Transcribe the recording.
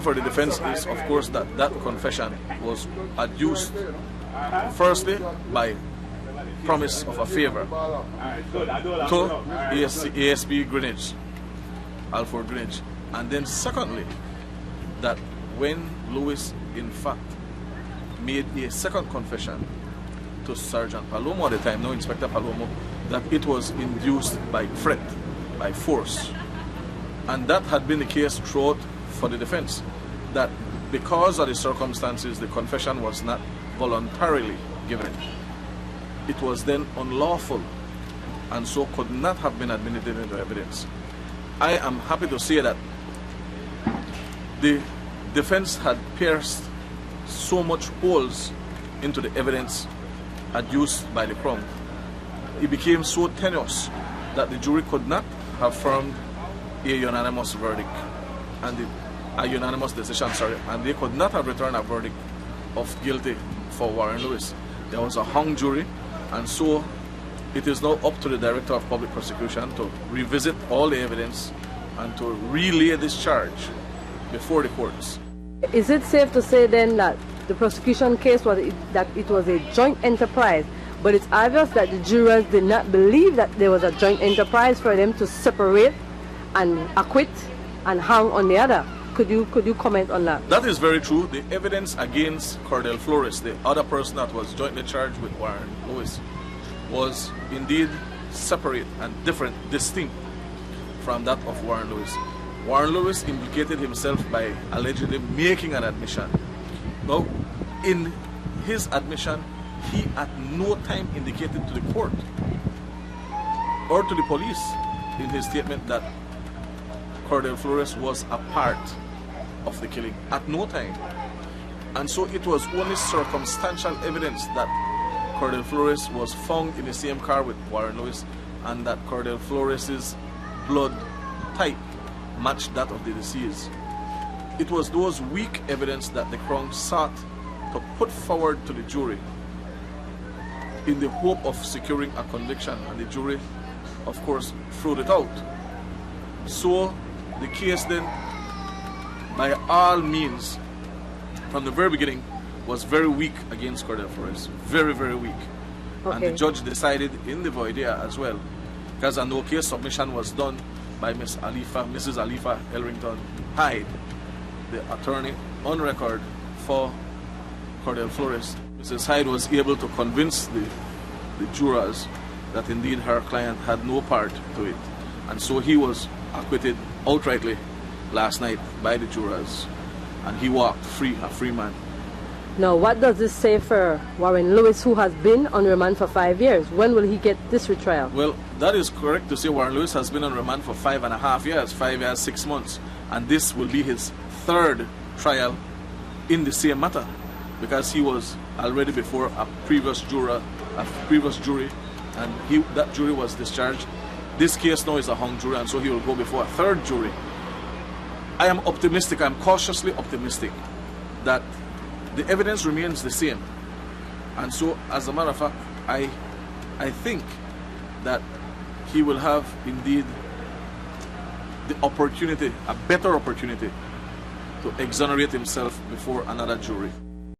for the defense is, of course, that that confession was adduced firstly by promise of a favor to ASP Greenwich, Alford Greenwich, and then secondly, that when Lewis in fact made a second confession to Sergeant Palomo at the time, now Inspector Palomo, that it was induced by threat, by force. And that had been the case throughout for the defense, that because of the circumstances, the confession was not voluntarily given. It was then unlawful and so could not have been admitted into evidence. I am happy to say that the defense had pierced so much holes into the evidence adduced by the Crown. It became so tenuous that the jury could not have formed a unanimous verdict and a unanimous decision, and they could not have returned a verdict of guilty for Warren Lewis. There was a hung jury, and so it is now up to the Director of Public Prosecution to revisit all the evidence and to relay this charge before the courts. Is it safe to say then that the prosecution case was that it was a joint enterprise, but it's obvious that the jurors did not believe that there was a joint enterprise for them to separate and acquit and hang on the other? Could you comment on that? That is very true. The evidence against Cordell Flores, the other person that was jointly charged with Warren Lewis, was indeed separate and different, distinct from that of Warren Lewis. Warren Lewis implicated himself by allegedly making an admission. Now, in his admission, he at no time indicated to the court or to the police in his statement that Cordell Flores was a part of the killing. At no time. And so it was only circumstantial evidence that Cordell Flores was found in the same car with Warren Lewis and that Cordell Flores' blood type matched that of the deceased. It was those weak evidence that the Crown sought to put forward to the jury in the hope of securing a conviction, and the jury, of course, threw it out. So the case then, by all means, from the very beginning, was very weak against Cordell Flores. Very, very weak. Okay. And the judge decided in the voir dire as well, because a no-case submission was done by Mrs. Alifa Elrington Hyde, the attorney on record for Cordell Flores. Mrs. Hyde was able to convince the jurors that indeed her client had no part to it. And so he was acquitted outrightly last night by the jurors, and he walked free, a free man. Now, what does this say for Warren Lewis, who has been on remand for 5 years? When will he get this retrial? Well, that is correct to say Warren Lewis has been on remand for 5.5 years, 5 years, 6 months, and this will be his third trial in the same matter, because he was already before a previous jury, and that jury was discharged. This case now is a hung jury, and so he will go before a third jury. I am optimistic, I'm cautiously optimistic that the evidence remains the same. And so, as a matter of fact, I think that he will have indeed the opportunity, a better opportunity, to exonerate himself before another jury.